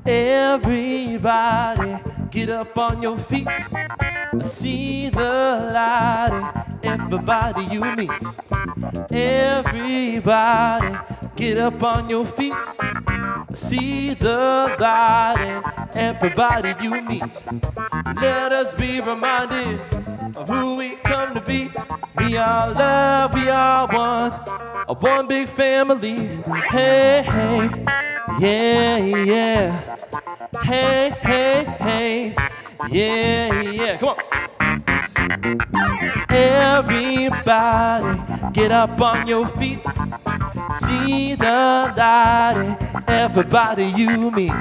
Everybody, get up on your feet. See the light in everybody you meet. Everybody, get up on your feet. See the light in everybody you meet. Let us be reminded of who we come to be. We are love, we are one big family. Hey, hey, yeah, yeah. Hey, hey, hey, yeah, yeah. Come on. Everybody, get up on your feet. See the light in everybody you meet.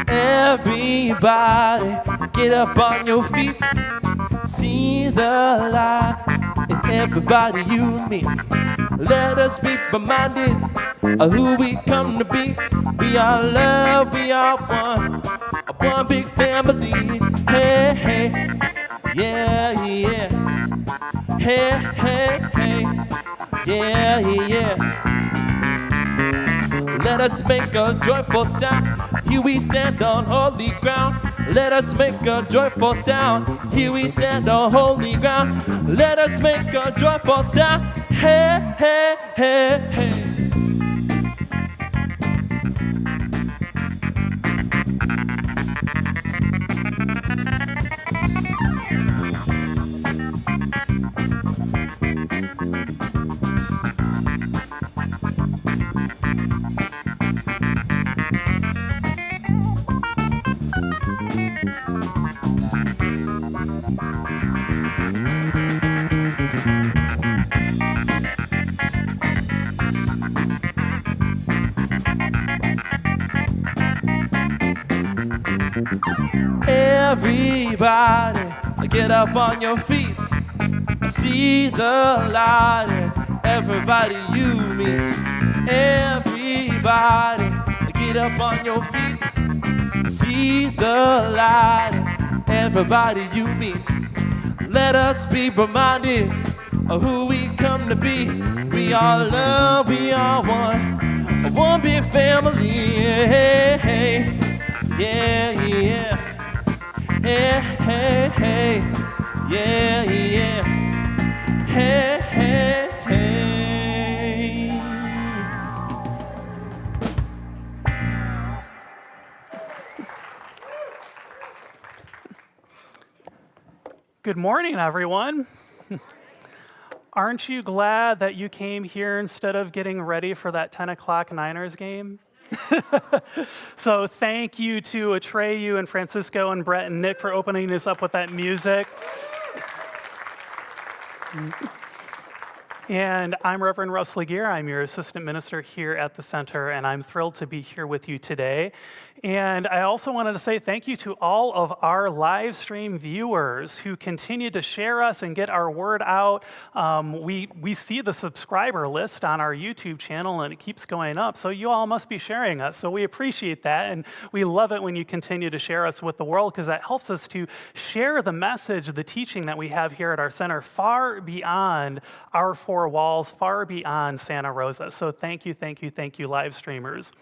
Everybody, get up on your feet. See the light in everybody you meet. Let us be reminded of who we come to be. We are love, we are one big family. Hey, hey, yeah, yeah. Hey, hey, hey, yeah, yeah. Let us make a joyful sound. Here we stand on holy ground. Let us make a joyful sound. Here we stand on holy ground. Let us make a joyful sound. Hey, hey, hey, hey. Everybody, get up on your feet. See the light in everybody you meet. Everybody, get up on your feet. See the light in everybody you meet. Let us be reminded of who we come to be. We are love, we are one big family. Hey, hey, yeah, yeah. Hey, hey, hey, yeah, yeah. Hey, hey, hey. Good morning, everyone. Aren't you glad that you came here instead of getting ready for that 10 o'clock Niners game? So thank you to Atreyu and Francisco and Brett and Nick for opening this up with that music. And I'm Reverend Russ Legear. I'm your assistant minister here at the center, and I'm thrilled to be here with you today. And I also wanted to say thank you to all of our live stream viewers who continue to share us and get our word out. We see the subscriber list on our YouTube channel, and it keeps going up. So you all must be sharing us. So we appreciate that, and we love it when you continue to share us with the world, because that helps us to share the message, the teaching that we have here at our center far beyond our four walls, far beyond Santa Rosa. So thank you, thank you, thank you, live streamers.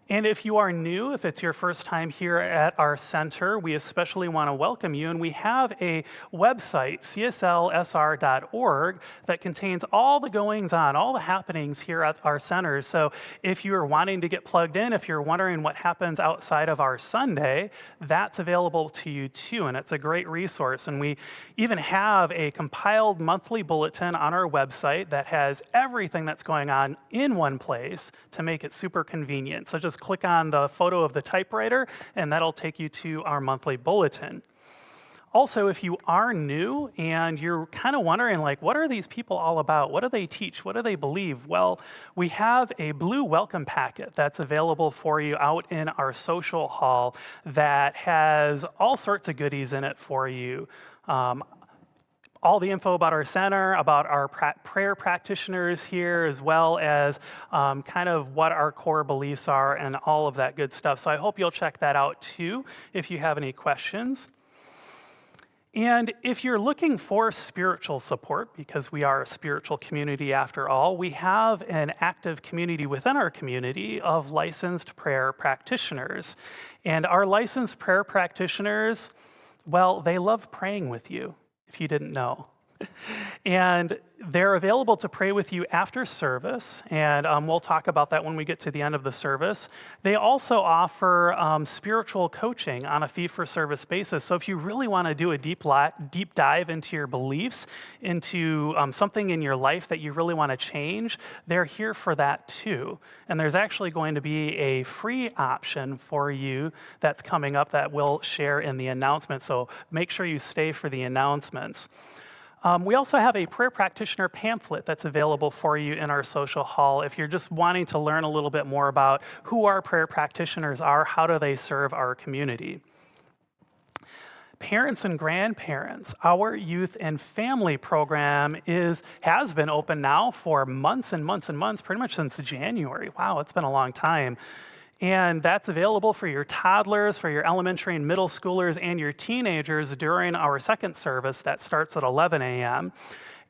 And if you are new, if it's your first time here at our center, we especially want to welcome you. And we have a website, CSLSR.org, that contains all the goings-on, all the happenings here at our center. So if you're wanting to get plugged in, if you're wondering what happens outside of our Sunday, that's available to you too. And it's a great resource. And we even have a compiled monthly bulletin on our website that has everything that's going on in one place to make it super convenient. So just click on the photo of the typewriter, and that'll take you to our monthly bulletin. Also, if you are new and you're kind of wondering, like, what are these people all about? What do they teach? What do they believe? Well, we have a blue welcome packet that's available for you out in our social hall that has all sorts of goodies in it for you. all the info about our center, about our prayer practitioners here, as well as kind of what our core beliefs are and all of that good stuff. So I hope you'll check that out too if you have any questions. And if you're looking for spiritual support, because we are a spiritual community after all, we have an active community within our community of licensed prayer practitioners. And our licensed prayer practitioners, well, they love praying with you, if you didn't know. And they're available to pray with you after service, and we'll talk about that when we get to the end of the service. They also offer spiritual coaching on a fee-for-service basis. So if you really want to do a deep dive into your beliefs, into something in your life that you really want to change, they're here for that too. And there's actually going to be a free option for you that's coming up that we'll share in the announcement. So make sure you stay for the announcements. We also have a prayer practitioner pamphlet that's available for you in our social hall if you're just wanting to learn a little bit more about who our prayer practitioners are, how do they serve our community. Parents and grandparents, our youth and family program has been open now for months and months and months, pretty much since January. Wow, it's been a long time. And that's available for your toddlers, for your elementary and middle schoolers, and your teenagers during our second service that starts at 11 a.m.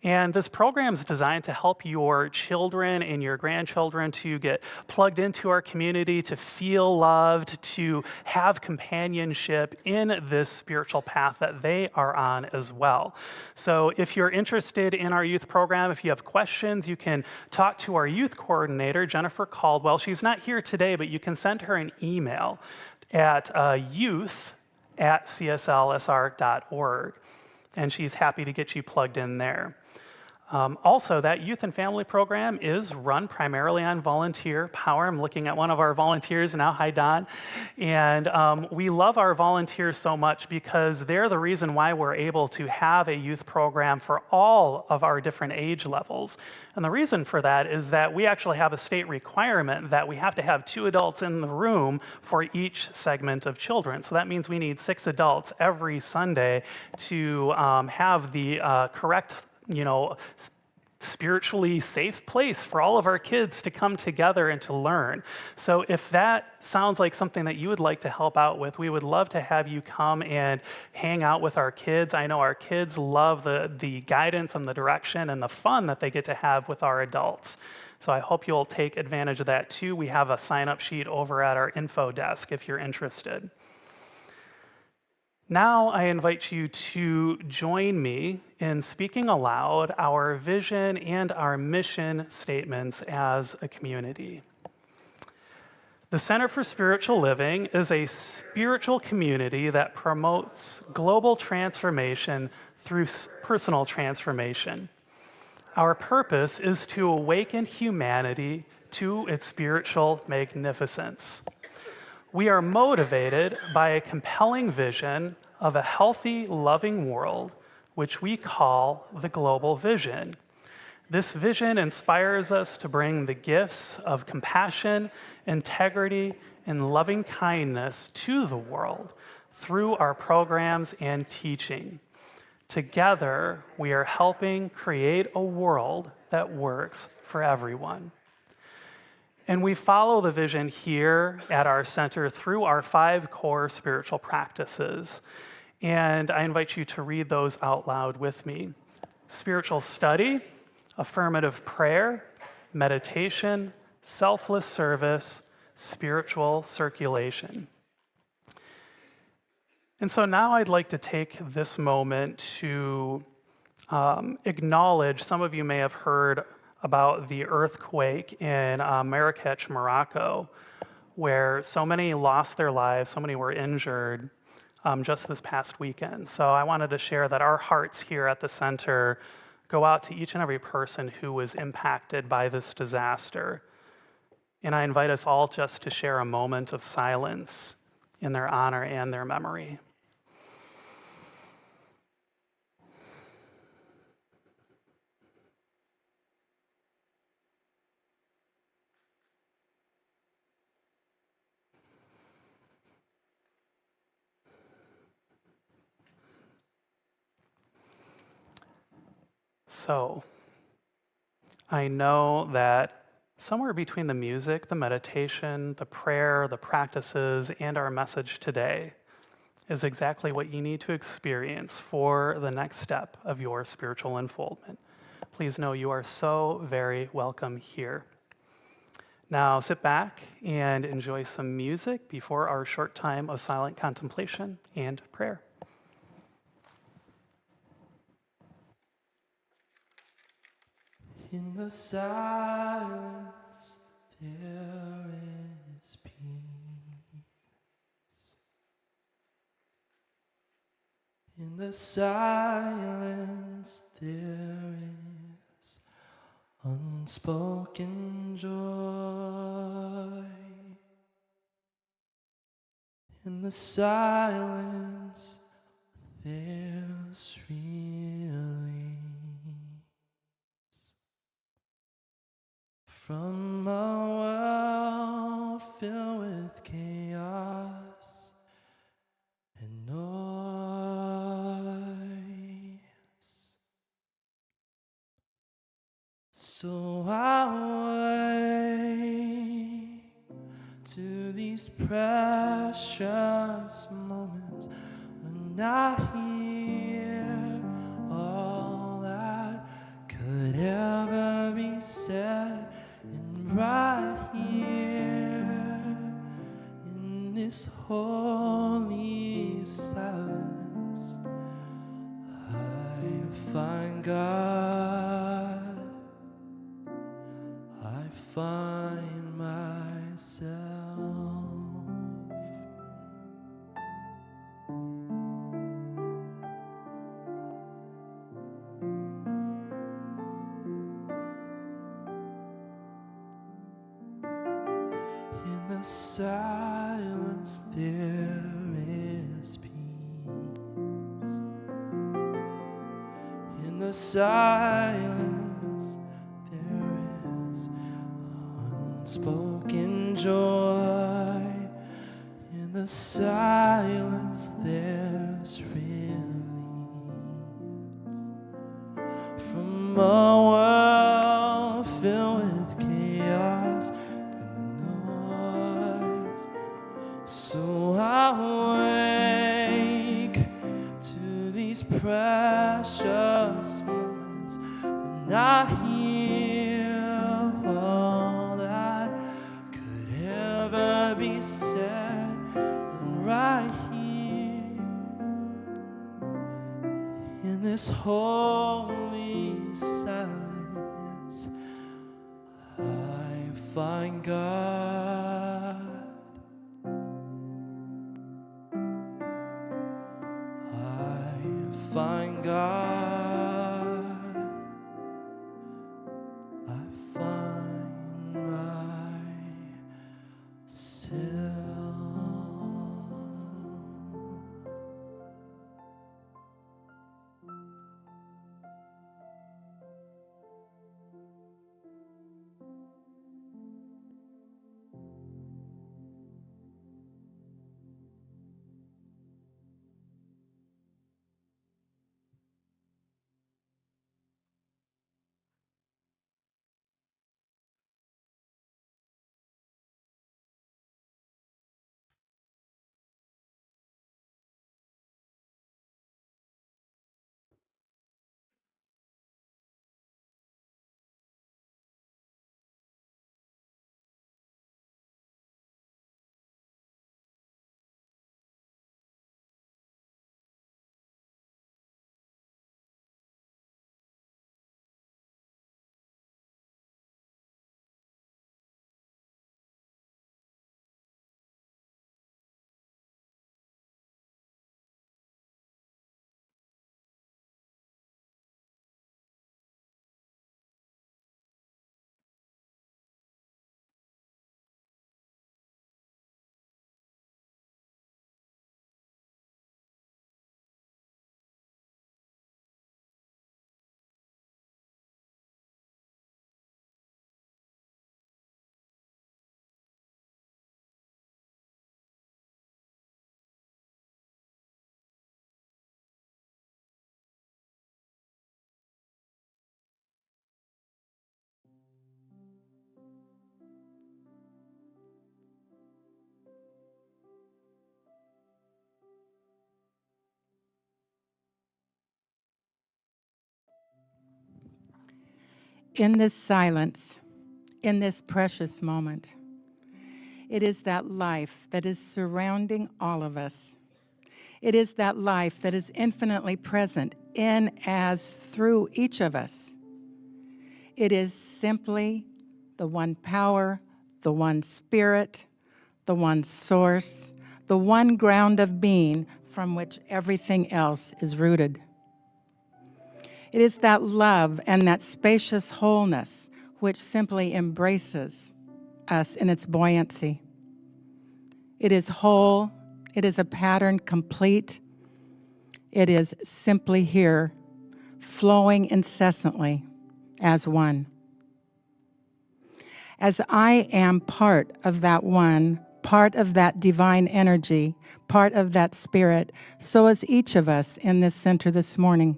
And this program is designed to help your children and your grandchildren to get plugged into our community, to feel loved, to have companionship in this spiritual path that they are on as well. So if you're interested in our youth program, if you have questions, you can talk to our youth coordinator, Jennifer Caldwell. She's not here today, but you can send her an email at youth@cslsr.org, and she's happy to get you plugged in there. Also, that youth and family program is run primarily on volunteer power. I'm looking at one of our volunteers now. Hi, Don. And we love our volunteers so much because they're the reason why we're able to have a youth program for all of our different age levels. And the reason for that is that we actually have a state requirement that we have to have 2 adults in the room for each segment of children. So that means we need 6 adults every Sunday to have the correct, spiritually safe place for all of our kids to come together and to learn. So if that sounds like something that you would like to help out with, we would love to have you come and hang out with our kids. I know our kids love the guidance and the direction and the fun that they get to have with our adults. So I hope you'll take advantage of that too. We have a sign-up sheet over at our info desk if you're interested. Now I invite you to join me in speaking aloud our vision and our mission statements as a community. The Center for Spiritual Living is a spiritual community that promotes global transformation through personal transformation. Our purpose is to awaken humanity to its spiritual magnificence. We are motivated by a compelling vision of a healthy, loving world, which we call the global vision. This vision inspires us to bring the gifts of compassion, integrity, and loving kindness to the world through our programs and teaching. Together, we are helping create a world that works for everyone. And we follow the vision here at our center through our 5 core spiritual practices. And I invite you to read those out loud with me. Spiritual study, affirmative prayer, meditation, selfless service, spiritual circulation. And so now I'd like to take this moment to acknowledge, some of you may have heard about the earthquake in Marrakech, Morocco, where so many lost their lives, so many were injured just this past weekend. So I wanted to share that our hearts here at the center go out to each and every person who was impacted by this disaster. And I invite us all just to share a moment of silence in their honor and their memory. So, I know that somewhere between the music, the meditation, the prayer, the practices, and our message today is exactly what you need to experience for the next step of your spiritual unfoldment. Please know you are so very welcome here. Now sit back and enjoy some music before our short time of silent contemplation and prayer. In the silence, there is peace. In the silence, there is unspoken joy. In the silence, there's release from a world filled with chaos and noise. So I wake to these precious moments when I hear all that could ever be said, and right here in this holy silence I find God, I find myself. In the silence there is peace. In the silence there is unspoken joy. In the silence there's release from a world filled with chaos and noise. So I wake to these precious moments when I hear all that could ever be said, and right here in this holy silence I find God, I find God, I find myself. In this silence, in this precious moment, it is that life that is surrounding all of us. It is that life that is infinitely present in, as, through each of us. It is simply the one power, the one spirit, the one source, the one ground of being from which everything else is rooted. It is that love and that spacious wholeness which simply embraces us in its buoyancy. It is whole, it is a pattern complete, it is simply here, flowing incessantly as one. As I am part of that one, part of that divine energy, part of that spirit, so is each of us in this center this morning.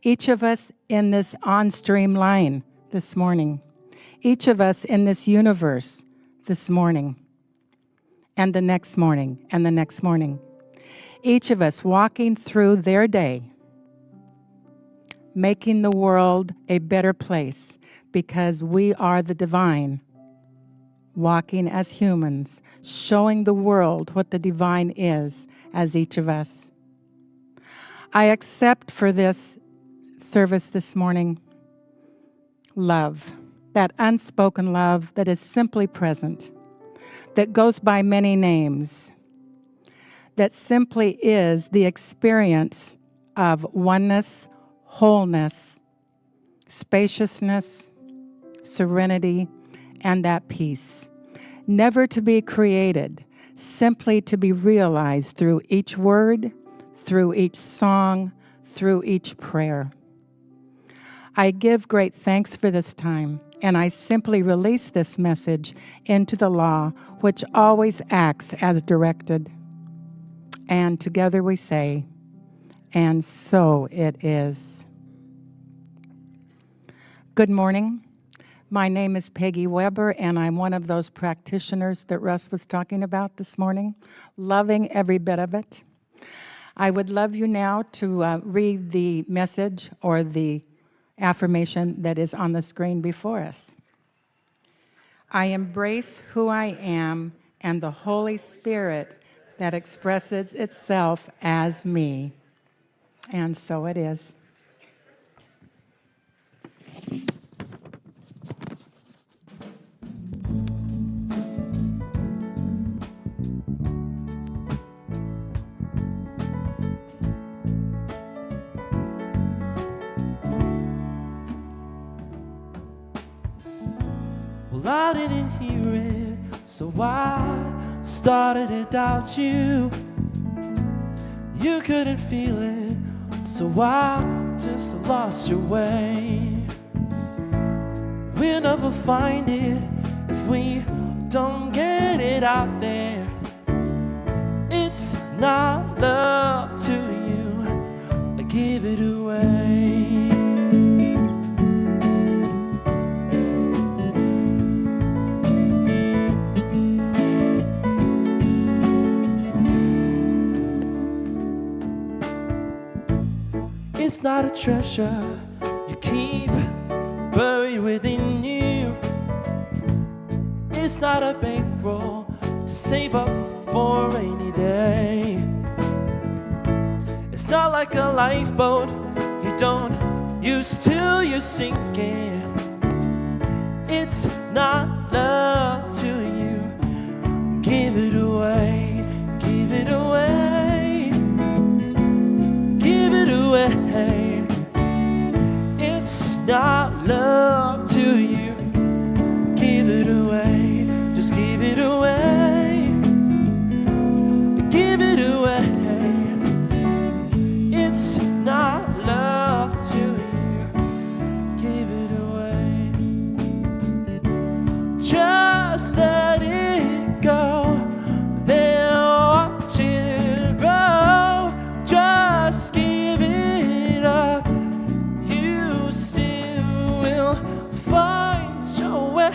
Each of us in this on-stream line this morning. Each of us in this universe this morning. And the next morning, and the next morning. Each of us walking through their day, making the world a better place because we are the divine, walking as humans, showing the world what the divine is as each of us. I accept for this service this morning love, that unspoken love that is simply present, that goes by many names, that simply is the experience of oneness, wholeness, spaciousness, serenity, and that peace. Never to be created, simply to be realized through each word, through each song, through each prayer. I give great thanks for this time, and I simply release this message into the law, which always acts as directed. And together we say, and so it is. Good morning. My name is Peggy Weber, and I'm one of those practitioners that Russ was talking about this morning, loving every bit of it. I would love you now to read the message or the affirmation that is on the screen before us. I embrace who I am and the Holy Spirit that expresses itself as me. And so it is. Well, I didn't hear it, so I started it without you. You couldn't feel it, so I just lost your way. We'll never find it if we don't get it out there. It's not love to you, I give it away. It's not a treasure you keep buried within you. It's not a bankroll to save up for a rainy day. It's not like a lifeboat you don't use till you're sinking. It's not love to you, give it away, give it away, give it away. It's not love to you, give it away, just give it away, give it away. It's not love to you, give it away. Just let it go, then watch it grow. Just give it up, you still will find your way.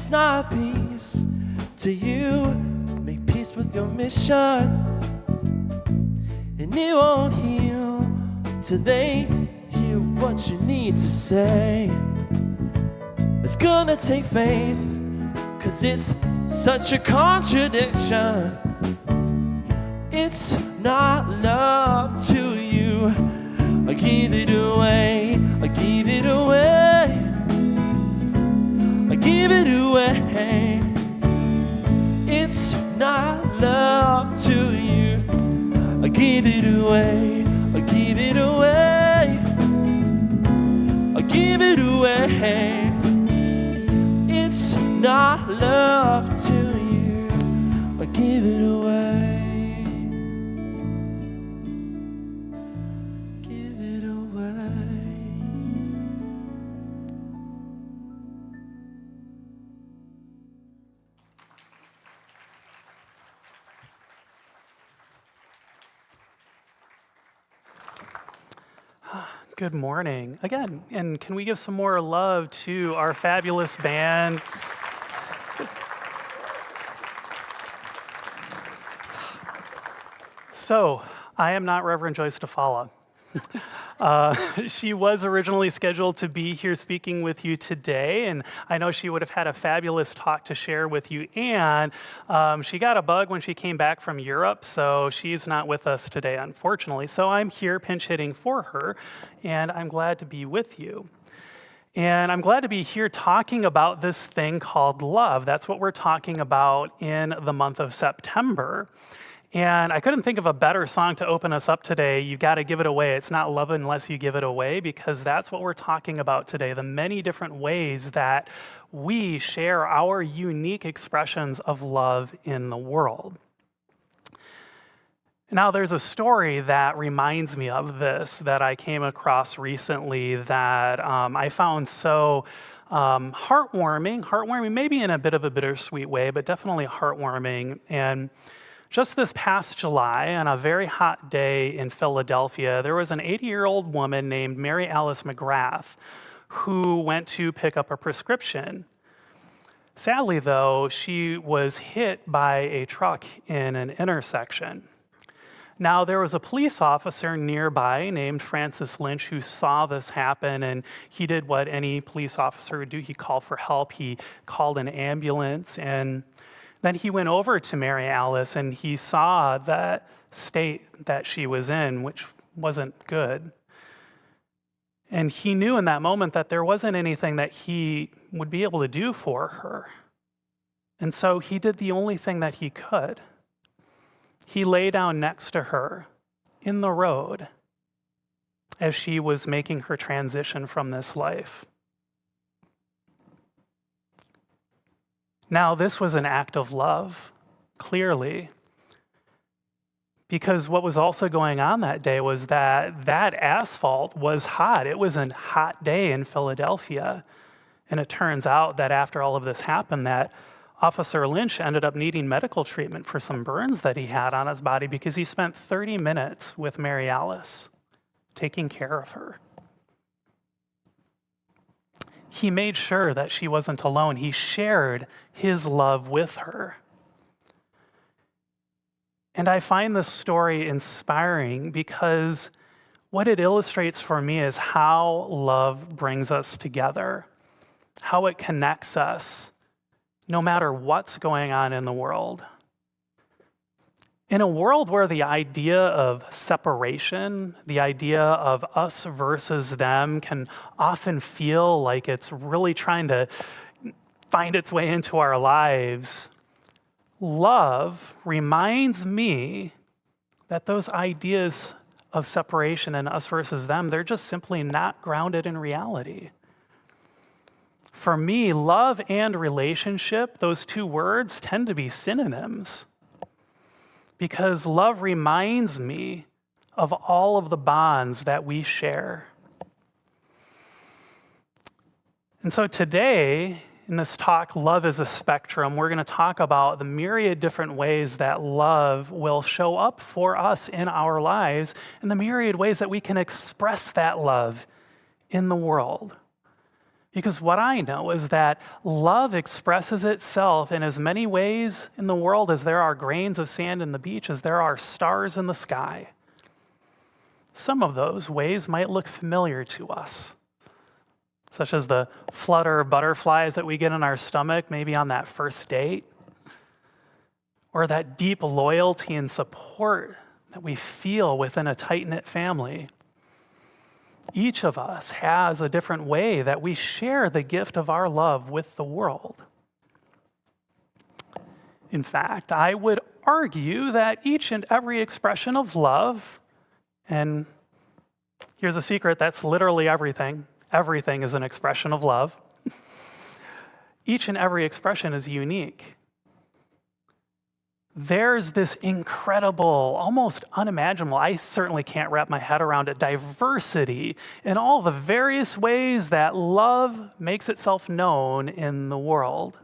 it's not peace to you, make peace with your mission. And it won't heal till they hear what you need to say. It's gonna take faith, 'cause it's such a contradiction. It's not love to you. I give it away, I give it away, I give it away. It's not love to you. I give it away, I give it away, I give it away. It's not love to you. I give it away. Give it away. Good morning again, and can we give some more love to our fabulous band? So, I am not Reverend Joyce DeFalla. She was originally scheduled to be here speaking with you today, and I know she would have had a fabulous talk to share with you, and she got a bug when she came back from Europe, so she's not with us today, unfortunately. So I'm here pinch hitting for her, and I'm glad to be with you. And I'm glad to be here talking about this thing called love. That's what we're talking about in the month of September. And I couldn't think of a better song to open us up today. You got to give it away. It's not love unless you give it away, because that's what we're talking about today, the many different ways that we share our unique expressions of love in the world. Now, there's a story that reminds me of this that I came across recently that I found so heartwarming, maybe in a bit of a bittersweet way, but definitely heartwarming. And just this past July, on a very hot day in Philadelphia, there was an 80-year-old woman named Mary Alice McGrath who went to pick up a prescription. Sadly, though, she was hit by a truck in an intersection. Now, there was a police officer nearby named Francis Lynch who saw this happen, and he did what any police officer would do. He called for help. He called an ambulance, and then he went over to Mary Alice and he saw that state that she was in, which wasn't good. And he knew in that moment that there wasn't anything that he would be able to do for her. And so he did the only thing that he could. He lay down next to her in the road as she was making her transition from this life. Now, this was an act of love, clearly, because what was also going on that day was that asphalt was hot. It was a hot day in Philadelphia. And it turns out that after all of this happened, that Officer Lynch ended up needing medical treatment for some burns that he had on his body because he spent 30 minutes with Mary Alice, taking care of her. He made sure that she wasn't alone. He shared his love with her. And I find this story inspiring because what it illustrates for me is how love brings us together, how it connects us, no matter what's going on in the world. In a world where the idea of separation, the idea of us versus them can often feel like it's really trying to find its way into our lives, love reminds me that those ideas of separation and us versus them, they're just simply not grounded in reality. For me, love and relationship, those two words tend to be synonyms, because love reminds me of all of the bonds that we share. And so today, in this talk, Love is a Spectrum, we're going to talk about the myriad different ways that love will show up for us in our lives and the myriad ways that we can express that love in the world. Because what I know is that love expresses itself in as many ways in the world as there are grains of sand in the beach, as there are stars in the sky. Some of those ways might look familiar to us, such as the flutter of butterflies that we get in our stomach, maybe on that first date, or that deep loyalty and support that we feel within a tight-knit family. Each of us has a different way that we share the gift of our love with the world. In fact, I would argue that each and every expression of love, and here's a secret, that's literally everything. Everything is an expression of love. Each and every expression is unique. There's this incredible, almost unimaginable, I certainly can't wrap my head around it, diversity in all the various ways that love makes itself known in the world.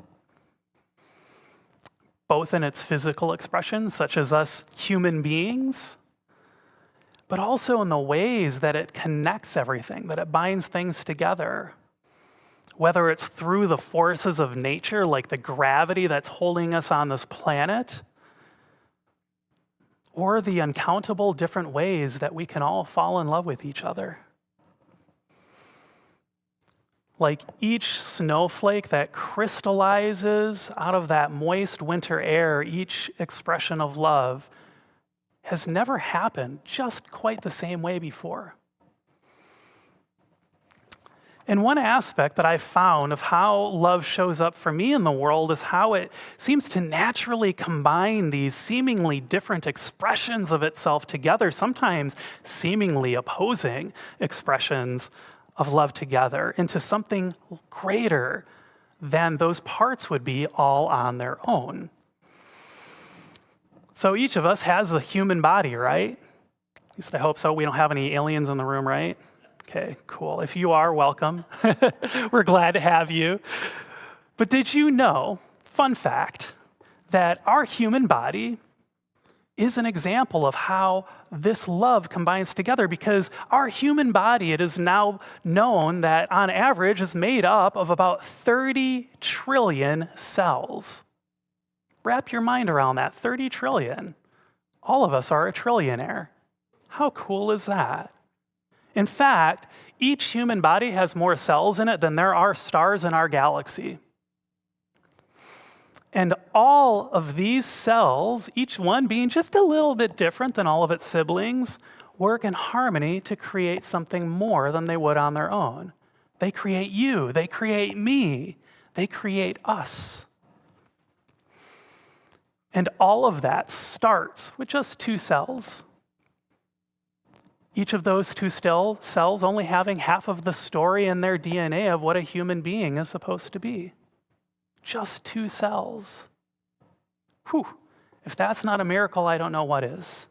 Both in its physical expression, such as us human beings, but also in the ways that it connects everything, that it binds things together. Whether it's through the forces of nature, like the gravity that's holding us on this planet, or the uncountable different ways that we can all fall in love with each other. Like each snowflake that crystallizes out of that moist winter air, each expression of love has never happened just quite the same way before. And one aspect that I found of how love shows up for me in the world is how it seems to naturally combine these seemingly different expressions of itself together, sometimes seemingly opposing expressions of love together, into something greater than those parts would be all on their own. So each of us has a human body, right? At least I hope so. We don't have any aliens in the room, right? Okay, cool. If you are, welcome. We're glad to have you. But did you know, fun fact, that our human body is an example of how this love combines together? Because our human body, it is now known that on average is made up of about 30 trillion cells. Wrap your mind around that, 30 trillion. All of us are a trillionaire. How cool is that? In fact, each human body has more cells in it than there are stars in our galaxy. And all of these cells, each one being just a little bit different than all of its siblings, work in harmony to create something more than they would on their own. They create you, they create me, they create us. And all of that starts with just 2 cells. Each of those 2 cells only having half of the story in their DNA of what a human being is supposed to be. Just 2 cells. Whew. If that's not a miracle, I don't know what is.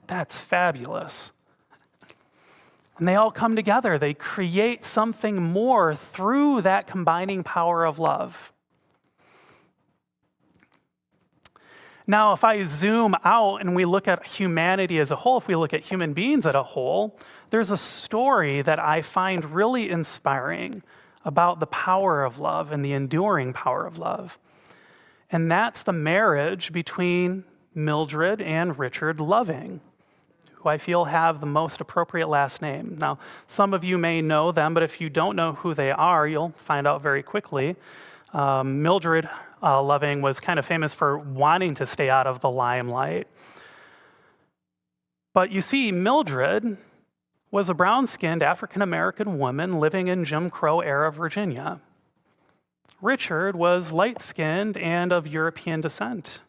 That's fabulous. And they all come together. They create something more through that combining power of love. Now, if I zoom out and we look at humanity as a whole, if we look at human beings as a whole, there's a story that I find really inspiring about the power of love and the enduring power of love. And that's the marriage between Mildred and Richard Loving, who I feel have the most appropriate last name. Now, some of you may know them, but if you don't know who they are, you'll find out very quickly. Mildred Loving was kind of famous for wanting to stay out of the limelight. But you see, Mildred was a brown-skinned African-American woman living in Jim Crow-era Virginia. Richard was light-skinned and of European descent.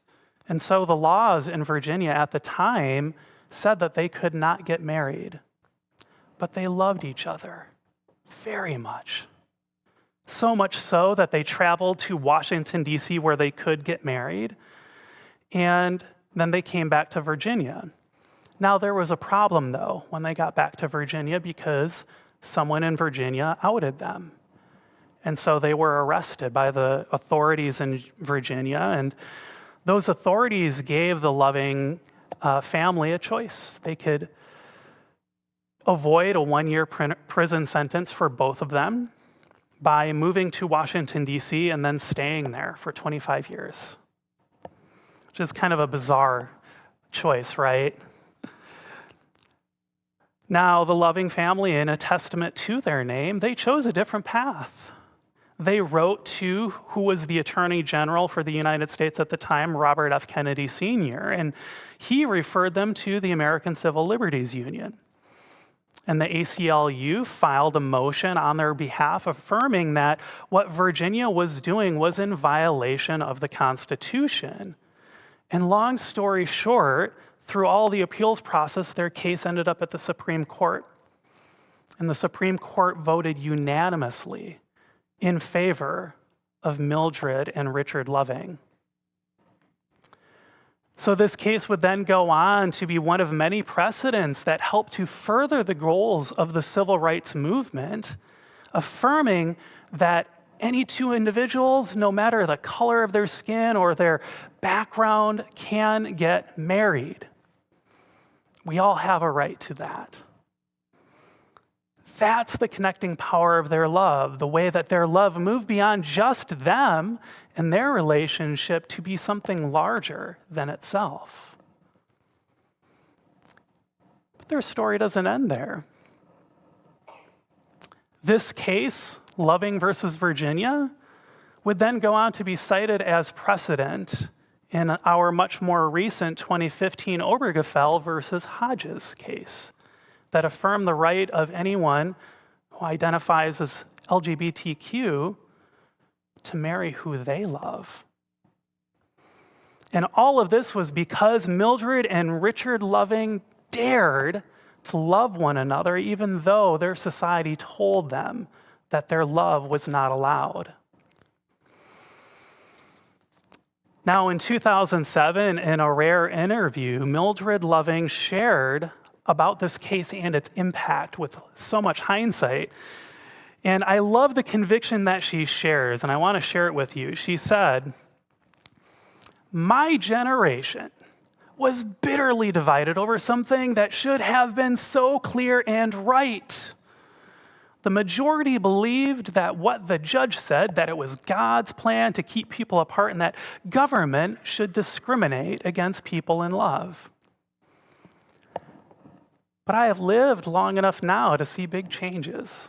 And so the laws in Virginia at the time said that they could not get married. But they loved each other very much. So much so that they traveled to Washington, D.C., where they could get married. And then they came back to Virginia. Now, there was a problem, though, when they got back to Virginia because someone in Virginia outed them. And so they were arrested by the authorities in Virginia. And those authorities gave the Loving family a choice. They could avoid a 1-year prison sentence for both of them, by moving to Washington, D.C., and then staying there for 25 years, which is kind of a bizarre choice, right? Now, the Loving family, in a testament to their name, they chose a different path. They wrote to who was the Attorney General for the United States at the time, Robert F. Kennedy Sr., and he referred them to the American Civil Liberties Union. And the ACLU filed a motion on their behalf affirming that what Virginia was doing was in violation of the Constitution. And long story short, through all the appeals process, their case ended up at the Supreme Court. And the Supreme Court voted unanimously in favor of Mildred and Richard Loving. So this case would then go on to be one of many precedents that help to further the goals of the civil rights movement, affirming that any two individuals, no matter the color of their skin or their background, can get married. We all have a right to that. That's the connecting power of their love, the way that their love moved beyond just them and their relationship to be something larger than itself. But their story doesn't end there. This case, Loving versus Virginia, would then go on to be cited as precedent in our much more recent 2015 Obergefell versus Hodges case that affirmed the right of anyone who identifies as LGBTQ to marry who they love. And all of this was because Mildred and Richard Loving dared to love one another even though their society told them that their love was not allowed. Now, in 2007, in a rare interview, Mildred Loving shared about this case and its impact with so much hindsight. And I love the conviction that she shares, and I want to share it with you. She said, "My generation was bitterly divided over something that should have been so clear and right. The majority believed that what the judge said, that it was God's plan to keep people apart and that government should discriminate against people in love. But I have lived long enough now to see big changes.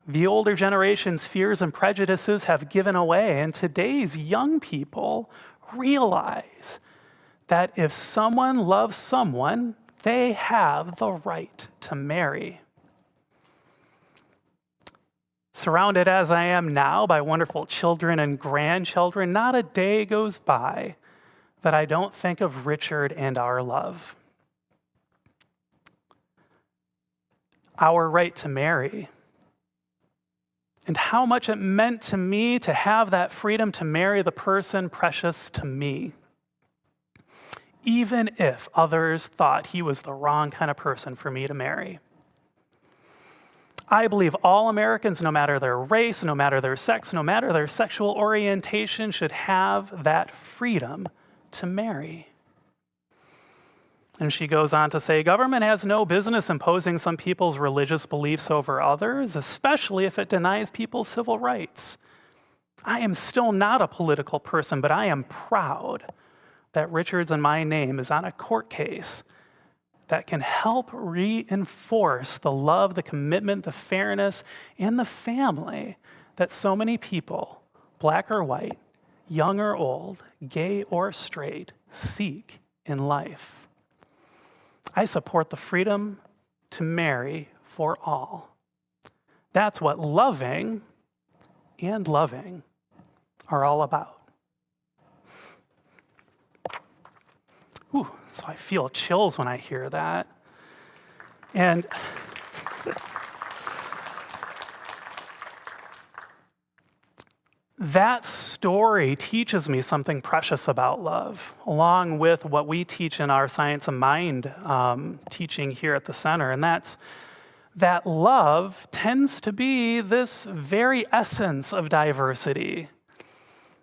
The older generation's fears and prejudices have given away, and today's young people realize that if someone loves someone, they have the right to marry. Surrounded as I am now by wonderful children and grandchildren, not a day goes by that I don't think of Richard and our love. Our right to marry, and how much it meant to me to have that freedom to marry the person precious to me, even if others thought he was the wrong kind of person for me to marry. I believe all Americans, no matter their race, no matter their sex, no matter their sexual orientation, should have that freedom to marry." And she goes on to say, "Government has no business imposing some people's religious beliefs over others, especially if it denies people's civil rights. I am still not a political person, but I am proud that Richard's and my name is on a court case that can help reinforce the love, the commitment, the fairness, and the family that so many people, black or white, young or old, gay or straight, seek in life. I support the freedom to marry for all. That's what loving and loving are all about." Ooh, so I feel chills when I hear that. And that story teaches me something precious about love, along with what we teach in our Science of Mind teaching here at the center, and that's that love tends to be this very essence of diversity.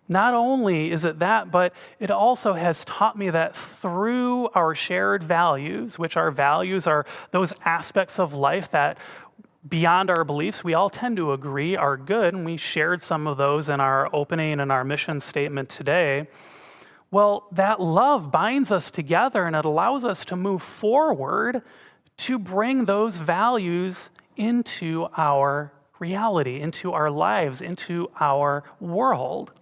Not only is it that, but it also has taught me that through our shared values, which our values are those aspects of life that beyond our beliefs we all tend to agree are good, and we shared some of those in our opening and our mission statement today. Well, that love binds us together, and it allows us to move forward to bring those values into our reality, into our lives, into our world.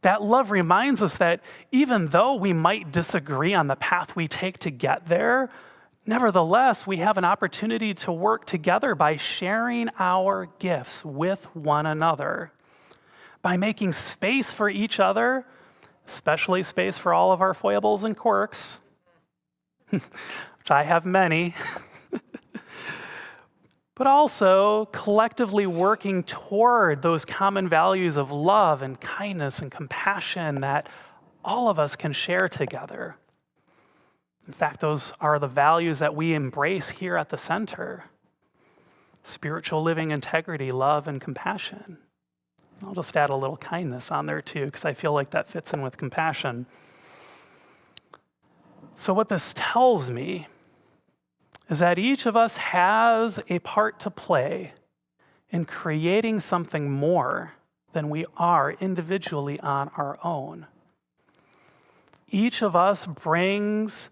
That love reminds us that even though we might disagree on the path we take to get there, nevertheless, we have an opportunity to work together by sharing our gifts with one another, by making space for each other, especially space for all of our foibles and quirks, which I have many, but also collectively working toward those common values of love and kindness and compassion that all of us can share together. In fact, those are the values that we embrace here at the center: spiritual living, integrity, love, and compassion. I'll just add a little kindness on there too, because I feel like that fits in with compassion. So what this tells me is that each of us has a part to play in creating something more than we are individually on our own. Each of us brings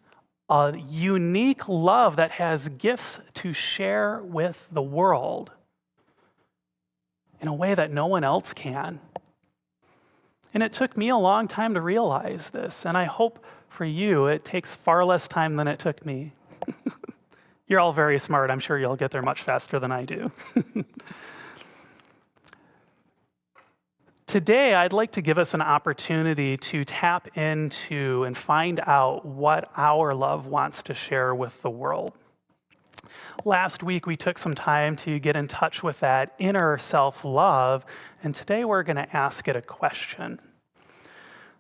a unique love that has gifts to share with the world in a way that no one else can. And it took me a long time to realize this, and I hope for you it takes far less time than it took me. You're all very smart. I'm sure you'll get there much faster than I do. Today, I'd like to give us an opportunity to tap into and find out what our love wants to share with the world. Last week, we took some time to get in touch with that inner self-love, and today we're going to ask it a question.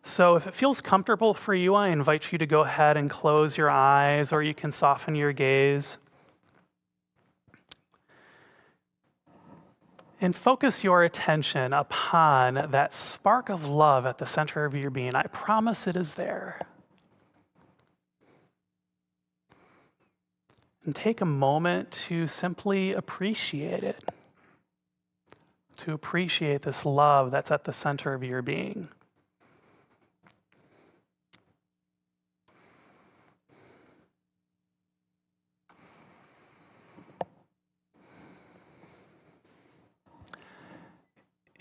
So if it feels comfortable for you, I invite you to go ahead and close your eyes, or you can soften your gaze. And focus your attention upon that spark of love at the center of your being. I promise it is there. And take a moment to simply appreciate it, to appreciate this love that's at the center of your being.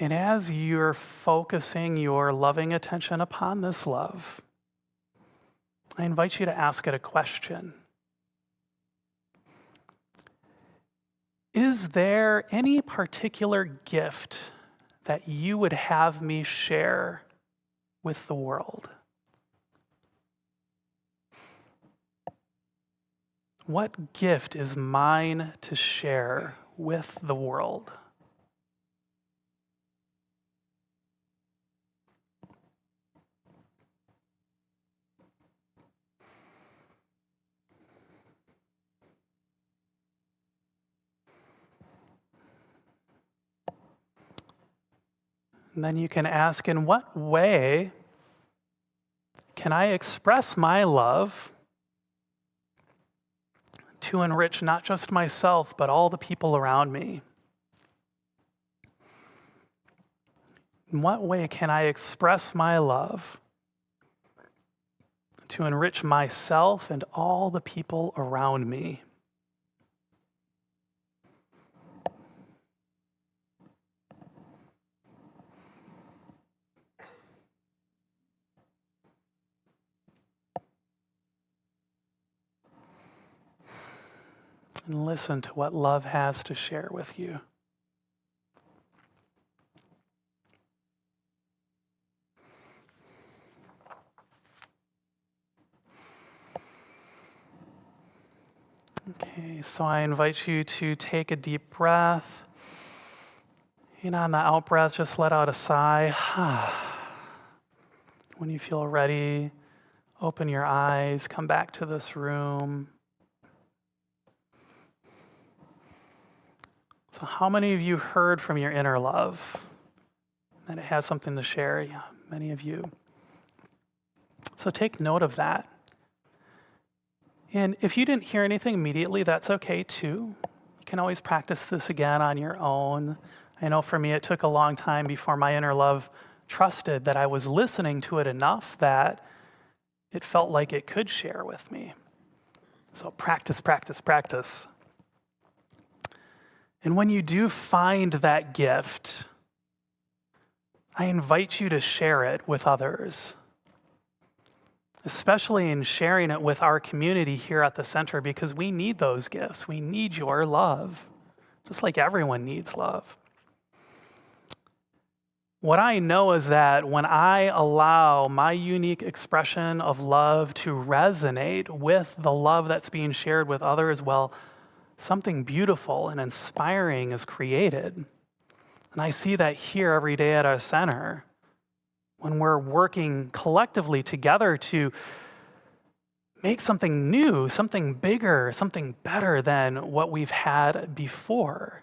And as you're focusing your loving attention upon this love, I invite you to ask it a question. Is there any particular gift that you would have me share with the world? What gift is mine to share with the world? And then you can ask, in what way can I express my love to enrich not just myself, but all the people around me? In what way can I express my love to enrich myself and all the people around me? And listen to what love has to share with you. Okay, so I invite you to take a deep breath. And on the out breath, just let out a sigh. When you feel ready, open your eyes, come back to this room. So how many of you heard from your inner love that it has something to share? Yeah, many of you. So take note of that. And if you didn't hear anything immediately, that's okay too. You can always practice this again on your own. I know for me, it took a long time before my inner love trusted that I was listening to it enough that it felt like it could share with me. So practice, practice, practice. And when you do find that gift, I invite you to share it with others, especially in sharing it with our community here at the center, because we need those gifts. We need your love, just like everyone needs love. What I know is that when I allow my unique expression of love to resonate with the love that's being shared with others, well, something beautiful and inspiring is created. And I see that here every day at our center when we're working collectively together to make something new, something bigger, something better than what we've had before.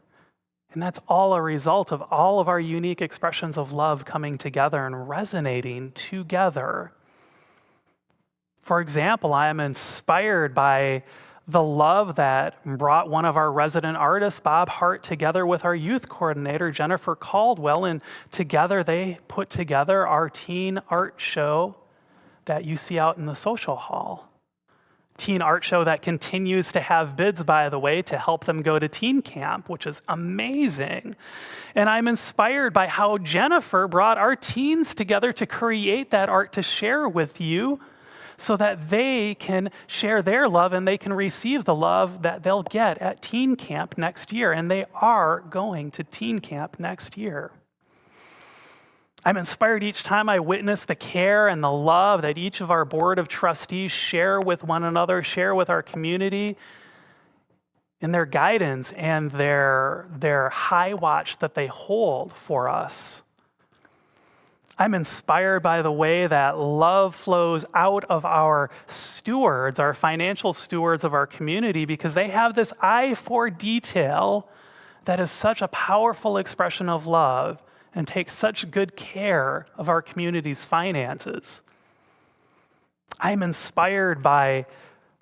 And that's all a result of all of our unique expressions of love coming together and resonating together. For example, I am inspired by the love that brought one of our resident artists, Bob Hart, together with our youth coordinator, Jennifer Caldwell, and together they put together our teen art show that you see out in the social hall. Teen art show that continues to have bids, by the way, to help them go to teen camp, which is amazing. And I'm inspired by how Jennifer brought our teens together to create that art to share with you so that they can share their love and they can receive the love that they'll get at teen camp next year. And they are going to teen camp next year. I'm inspired each time I witness the care and the love that each of our board of trustees share with one another, share with our community, in their guidance and their high watch that they hold for us. I'm inspired by the way that love flows out of our stewards, our financial stewards of our community, because they have this eye for detail that is such a powerful expression of love and takes such good care of our community's finances. I'm inspired by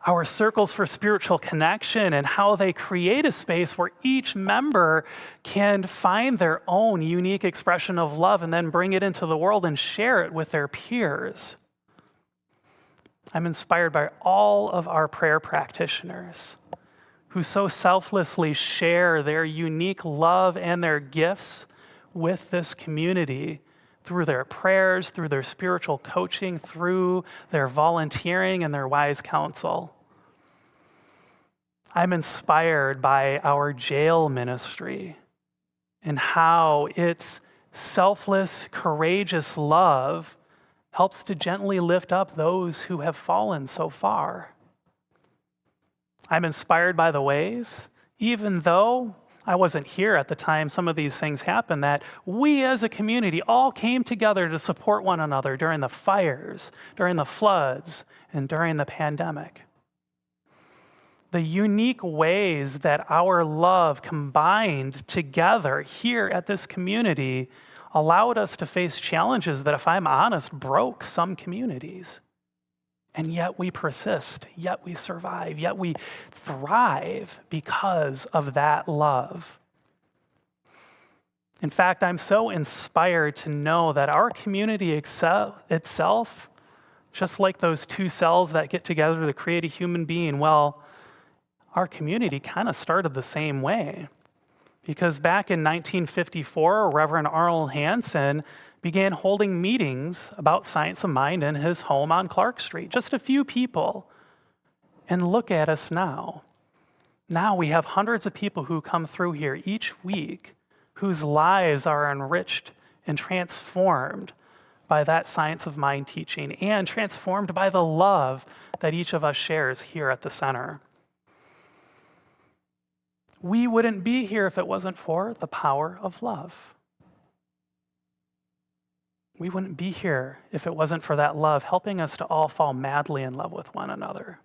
our circles for spiritual connection and how they create a space where each member can find their own unique expression of love and then bring it into the world and share it with their peers. I'm inspired by all of our prayer practitioners who so selflessly share their unique love and their gifts with this community through their prayers, through their spiritual coaching, through their volunteering and their wise counsel. I'm inspired by our jail ministry and how its selfless, courageous love helps to gently lift up those who have fallen so far. I'm inspired by the ways, even though I wasn't here at the time some of these things happened, that we as a community all came together to support one another during the fires, during the floods, and during the pandemic. The unique ways that our love combined together here at this community allowed us to face challenges that, if I'm honest, broke some communities. And yet we persist, yet we survive, yet we thrive because of that love. In fact, I'm so inspired to know that our community itself, just like those two cells that get together to create a human being, well, our community kind of started the same way. Because back in 1954, Reverend Arnold Hansen began holding meetings about science of mind in his home on Clark Street. Just a few people. And look at us now. Now we have hundreds of people who come through here each week whose lives are enriched and transformed by that science of mind teaching and transformed by the love that each of us shares here at the center. We wouldn't be here if it wasn't for the power of love. We wouldn't be here if it wasn't for that love helping us to all fall madly in love with one another.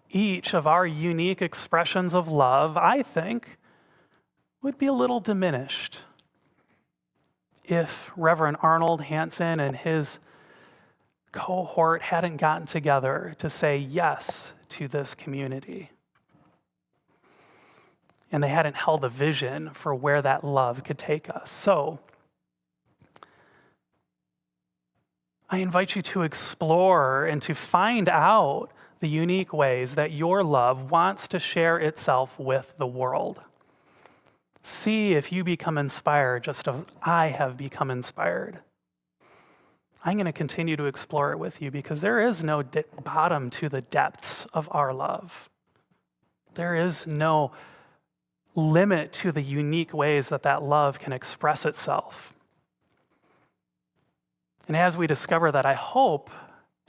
Each of our unique expressions of love, I think, would be a little diminished if Reverend Arnold Hansen and his cohort hadn't gotten together to say yes to this community. and they hadn't held a vision for where that love could take us. So I invite you to explore and to find out the unique ways that your love wants to share itself with the world. See if you become inspired just as I have become inspired. I'm going to continue to explore it with you because there is no bottom to the depths of our love. There is no limit to the unique ways that that love can express itself. And as we discover that, I hope,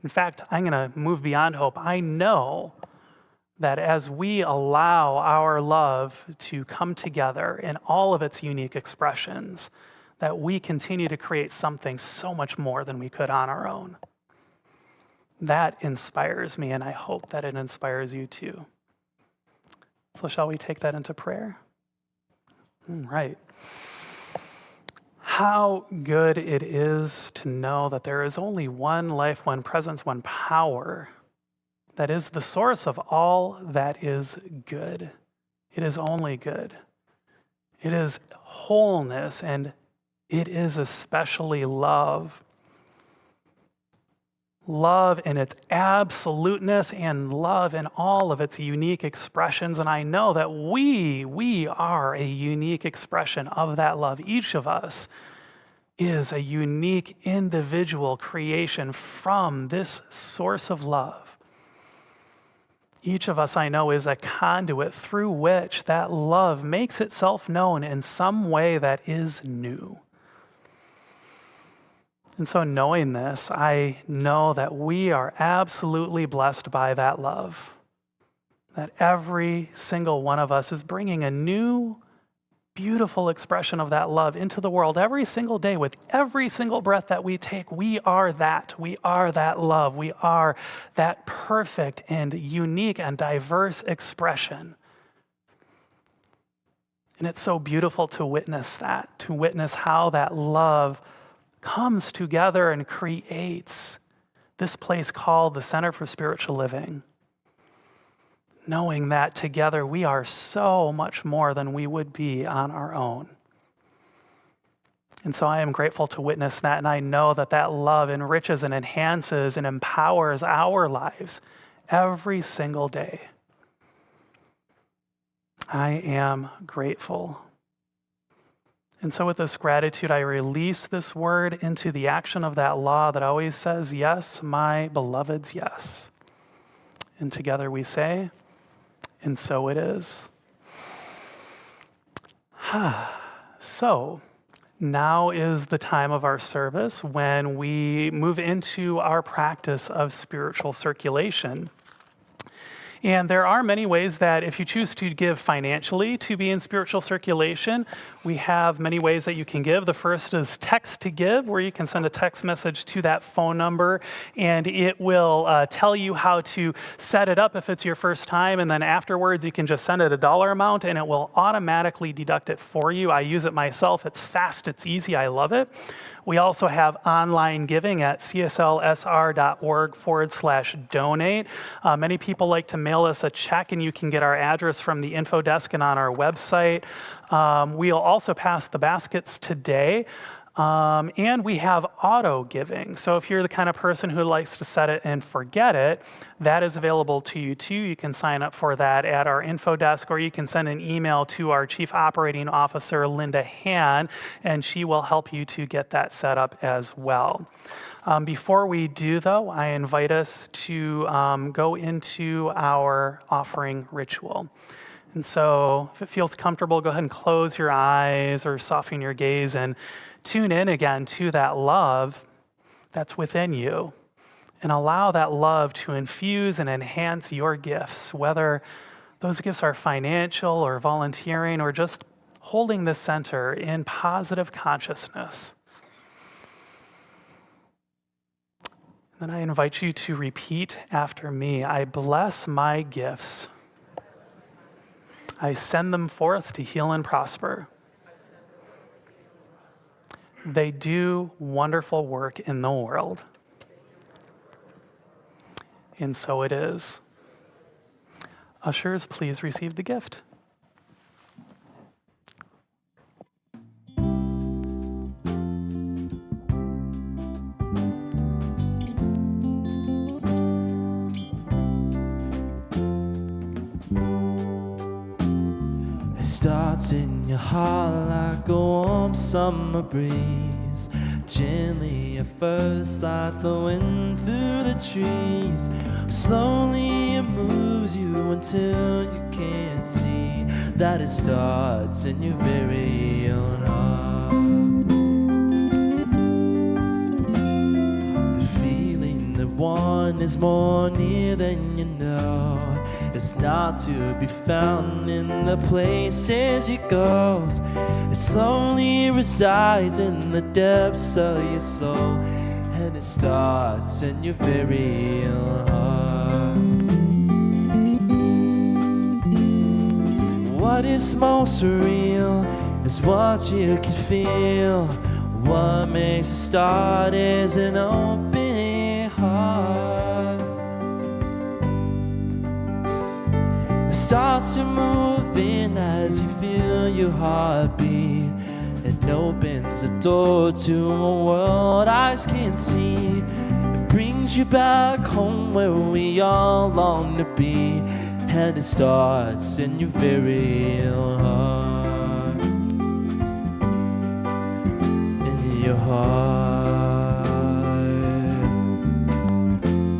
in fact, I'm going to move beyond hope. I know that as we allow our love to come together in all of its unique expressions, that we continue to create something so much more than we could on our own. That inspires me, and I hope that it inspires you too. So shall we take that into prayer? Right. How good it is to know that there is only one life, one presence, one power that is the source of all that is good. It is only good. It is wholeness, and it is especially love. Love in its absoluteness and love in all of its unique expressions. And I know that we are a unique expression of that love. Each of us is a unique individual creation from this source of love. Each of us, I know, is a conduit through which that love makes itself known in some way that is new. And so knowing this, I know that we are absolutely blessed by that love. That every single one of us is bringing a new, beautiful expression of that love into the world every single day. With every single breath that we take, we are that. We are that love. We are that perfect and unique and diverse expression. And it's so beautiful to witness that, to witness how that love comes together and creates this place called the Center for Spiritual Living. Knowing that together we are so much more than we would be on our own. And so I am grateful to witness that, and I know that that love enriches and enhances and empowers our lives every single day. I am grateful. And so with this gratitude, I release this word into the action of that law that always says, yes, my beloveds, yes. And together we say, and so it is. So now is the time of our service when we move into our practice of spiritual circulation. And there are many ways that if you choose to give financially to be in spiritual circulation, we have many ways that you can give. The first is text to give, where you can send a text message to that phone number, and it will tell you how to set it up if it's your first time. And then afterwards, you can just send it a dollar amount, and it will automatically deduct it for you. I use it myself. It's fast. It's easy. I love it. We also have online giving at cslsr.org/donate. Many people like to mail us a check, and you can get our address from the info desk and on our website. We'll also pass the baskets today. And we have auto giving. So if you're the kind of person who likes to set it and forget it, that is available to you too. You can sign up for that at our info desk, or you can send an email to our Chief Operating Officer, Linda Han, and she will help you to get that set up as well. Before we do, though, I invite us to go into our offering ritual. And so if it feels comfortable, go ahead and close your eyes or soften your gaze and tune in again to that love that's within you, and allow that love to infuse and enhance your gifts, whether those gifts are financial or volunteering or just holding the center in positive consciousness. Then I invite you to repeat after me. I bless my gifts. I send them forth to heal and prosper. They do wonderful work in the world. And so it is. Ushers, please receive the gift. starts in your heart like a warm summer breeze. Gently at first like the wind through the trees. Slowly it moves you until you can't see that it starts in your very own heart. The feeling that one is more near than you know. It's not to be found in the places you go. It slowly resides in the depths of your soul, and it starts in your very own heart. What is most real is what you can feel. What makes a start is an open heart. It starts to move in as you feel your heartbeat. It opens a door to a world eyes can't see. It brings you back home where we all long to be. And it starts in your very own heart. In your heart.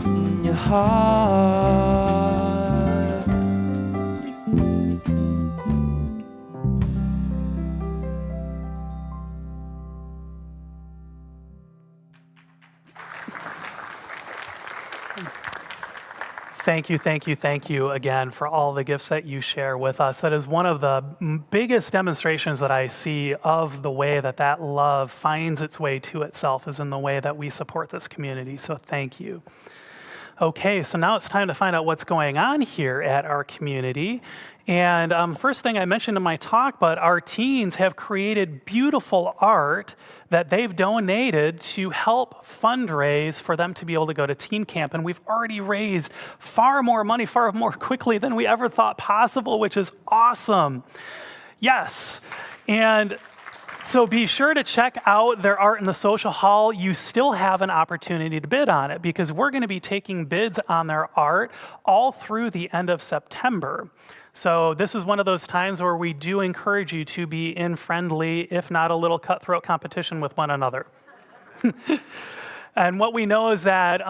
In your heart. Thank you again for all the gifts that you share with us. That is one of the biggest demonstrations that I see of the way that that love finds its way to itself is in the way that we support this community. So thank you. Okay, so now it's time to find out what's going on here at our community. And first thing I mentioned in my talk, but our teens have created beautiful art that they've donated to help fundraise for them to be able to go to teen camp. And we've already raised far more money, far more quickly than we ever thought possible, which is awesome. Yes. And so be sure to check out their art in the social hall. You still have an opportunity to bid on it because we're going to be taking bids on their art all through the end of September. So this is one of those times where we do encourage you to be in friendly, if not a little cutthroat competition with one another. And what we know is that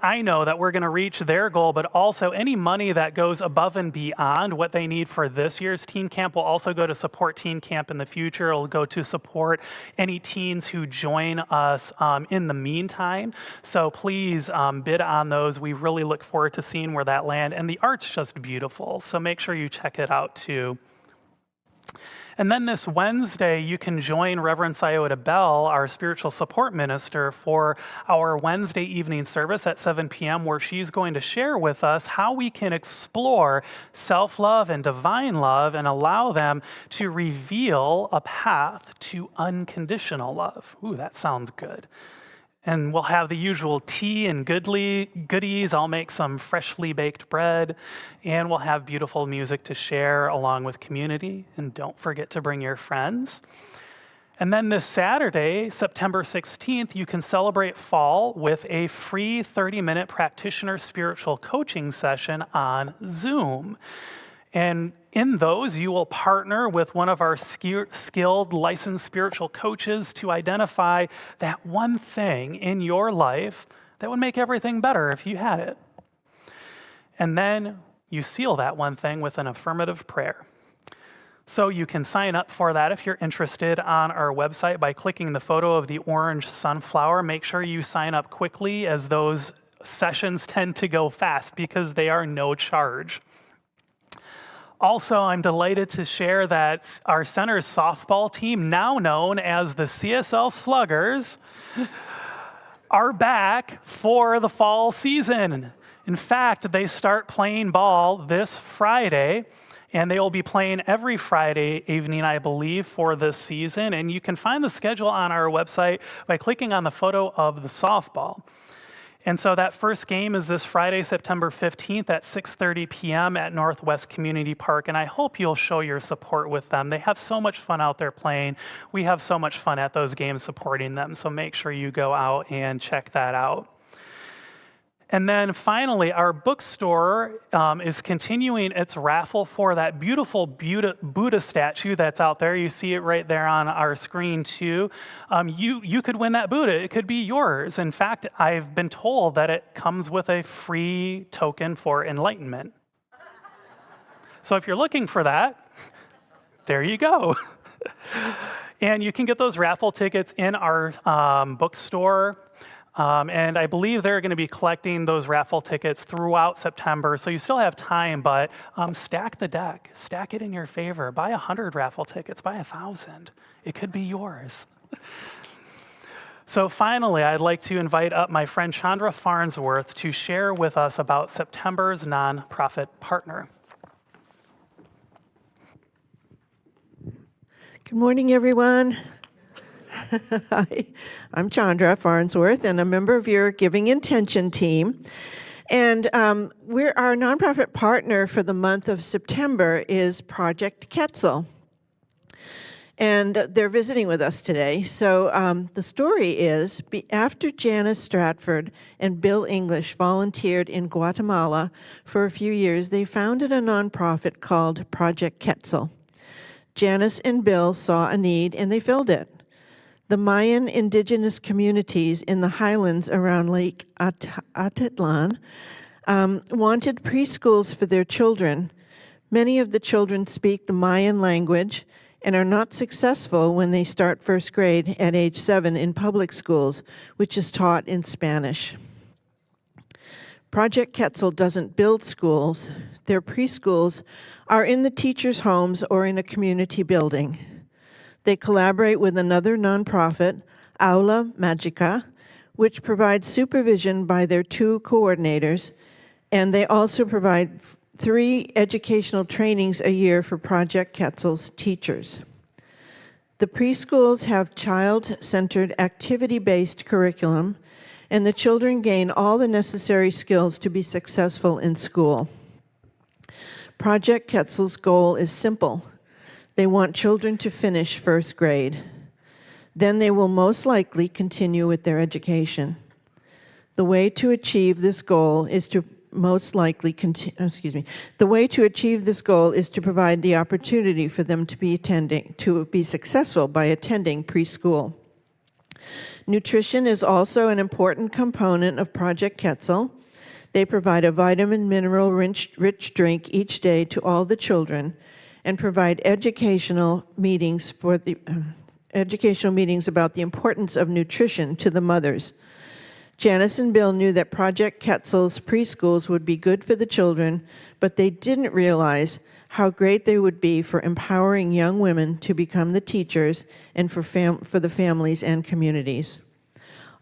I know that we're going to reach their goal, but also any money that goes above and beyond what they need for this year's teen camp will also go to support teen camp in the future. It'll go to support any teens who join us in the meantime. So please bid on those. We really look forward to seeing where that lands. And the art's just beautiful. So make sure you check it out too. And then this Wednesday, you can join Reverend Sciota Bell, our spiritual support minister, for our Wednesday evening service at 7 p.m., where she's going to share with us how we can explore self-love and divine love and allow them to reveal a path to unconditional love. Ooh, that sounds good. And we'll have the usual tea and goodies. I'll make some freshly baked bread. And we'll have beautiful music to share along with community. And don't forget to bring your friends. And then this Saturday, September 16th, you can celebrate fall with a free 30-minute practitioner spiritual coaching session on Zoom. And in those, you will partner with one of our skilled licensed spiritual coaches to identify that one thing in your life that would make everything better if you had it. And then you seal that one thing with an affirmative prayer. So you can sign up for that if you're interested on our website by clicking the photo of the orange sunflower. Make sure you sign up quickly, as those sessions tend to go fast because they are no charge. Also, I'm delighted to share that our center's softball team, now known as the CSL Sluggers, are back for the fall season. In fact, they start playing ball this Friday, and they will be playing every Friday evening, I believe, for this season. And you can find the schedule on our website by clicking on the photo of the softball. And so that first game is this Friday, September 15th at 6:30 p.m. at Northwest Community Park, and I hope you'll show your support with them. They have so much fun out there playing. We have so much fun at those games supporting them, so make sure you go out and check that out. And then finally, our bookstore is continuing its raffle for that beautiful Buddha statue that's out there. You see it right there on our screen too. You could win that Buddha. It could be yours. In fact, I've been told that it comes with a free token for enlightenment. So if you're looking for that, there you go. And you can get those raffle tickets in our bookstore. And I believe they're going to be collecting those raffle tickets throughout September. So you still have time, but stack the deck. Stack it in your favor. Buy 100 raffle tickets. Buy 1,000. It could be yours. So finally, I'd like to invite up my friend Chandra Farnsworth to share with us about September's nonprofit partner. Good morning, everyone. Hi, I'm Chandra Farnsworth, and a member of your Giving Intention team. And our nonprofit partner for the month of September is Project Quetzal. And they're visiting with us today. So the story is, after Janice Stratford and Bill English volunteered in Guatemala for a few years, they founded a nonprofit called Project Quetzal. Janice and Bill saw a need, and they filled it. The Mayan indigenous communities in the highlands around Lake Atitlan wanted preschools for their children. Many of the children speak the Mayan language and are not successful when they start first grade at age 7 in public schools, which is taught in Spanish. Project Quetzal doesn't build schools. Their preschools are in the teachers' homes or in a community building. They collaborate with another nonprofit, Aula Magica, which provides supervision by their 2 coordinators, and they also provide 3 educational trainings a year for Project Quetzal's teachers. The preschools have child-centered, activity-based curriculum, and the children gain all the necessary skills to be successful in school. Project Quetzal's goal is simple. They want children to finish first grade. Then they will most likely continue with their education. The way to achieve this goal is to provide the opportunity for them to be successful by attending preschool. Nutrition is also an important component of Project Quetzal. They provide a vitamin mineral rich drink each day to all the children and provide educational meetings about the importance of nutrition to the mothers. Janice and Bill knew that Project Quetzal's preschools would be good for the children, but they didn't realize how great they would be for empowering young women to become the teachers and for the families and communities.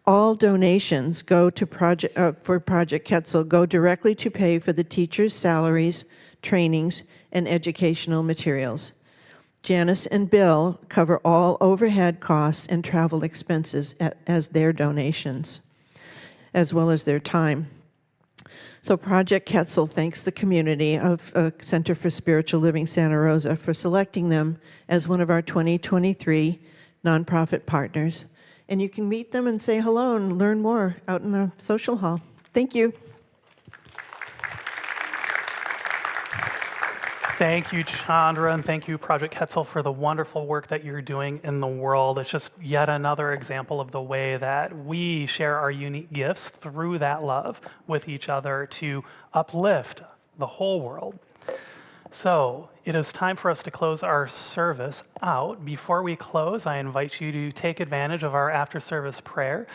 All donations for Project Quetzal go directly to pay for the teachers' salaries, trainings, and educational materials. Janice and Bill cover all overhead costs and travel expenses as their donations, as well as their time. So Project Quetzal thanks the community of Center for Spiritual Living Santa Rosa for selecting them as one of our 2023 nonprofit partners. And you can meet them and say hello and learn more out in the social hall. Thank you. Thank you, Chandra, and thank you, Project Quetzal, for the wonderful work that you're doing in the world. It's just yet another example of the way that we share our unique gifts through that love with each other to uplift the whole world. So it is time for us to close our service out. Before we close, I invite you to take advantage of our after-service prayer.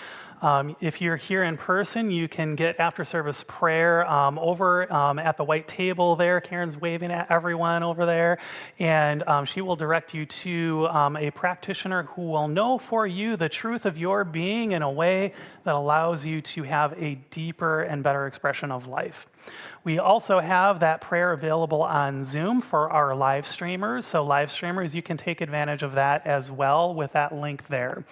If you're here in person, you can get after-service prayer over at the white table there. Karen's waving at everyone over there, and she will direct you to a practitioner who will know for you the truth of your being in a way that allows you to have a deeper and better expression of life. We also have that prayer available on Zoom for our live streamers. So live streamers, you can take advantage of that as well with that link there.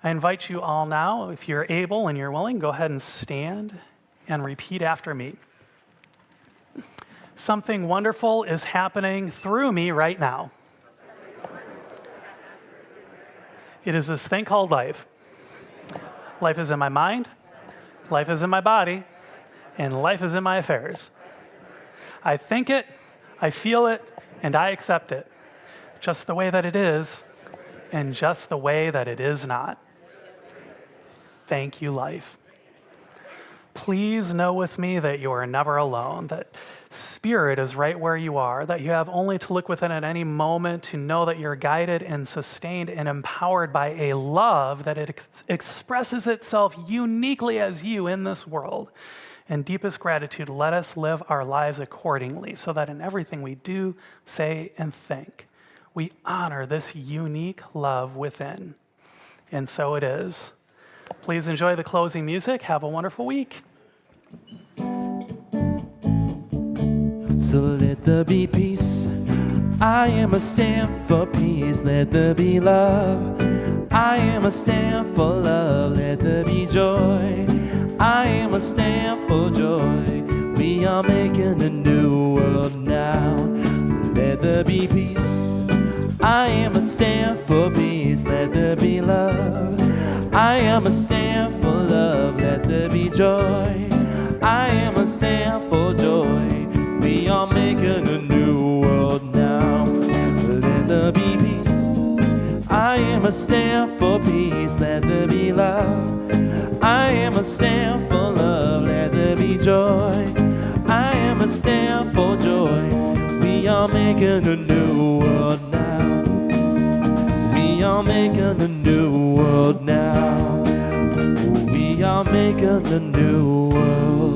I invite you all now, if you're able and you're willing, go ahead and stand and repeat after me. Something wonderful is happening through me right now. It is this thing called life. Life is in my mind. Life is in my body, and life is in my affairs. I think it, I feel it, and I accept it, just the way that it is, and just the way that it is not. Thank you, life. Please know with me that you are never alone, that Spirit is right where you are, that you have only to look within at any moment to know that you're guided and sustained and empowered by a love that it expresses itself uniquely as you in this world. In deepest gratitude, let us live our lives accordingly so that in everything we do, say, and think, we honor this unique love within. And so it is. Please enjoy the closing music. Have a wonderful week. So let there be peace. I am a stand for peace. Let there be love. I am a stand for love. Let there be joy. I am a stand for joy. We are making a new world now. Let there be peace. I am a stand for peace. Let there be love. I am a stand for love. Let there be joy. I am a stand for joy. We are making a new world now. Let there be peace. I am a stand for peace. Let there be love. I am a stand for love. Let there be joy. I am a stand for joy. We are making a new world now. We are making a new world now. We are making a new world.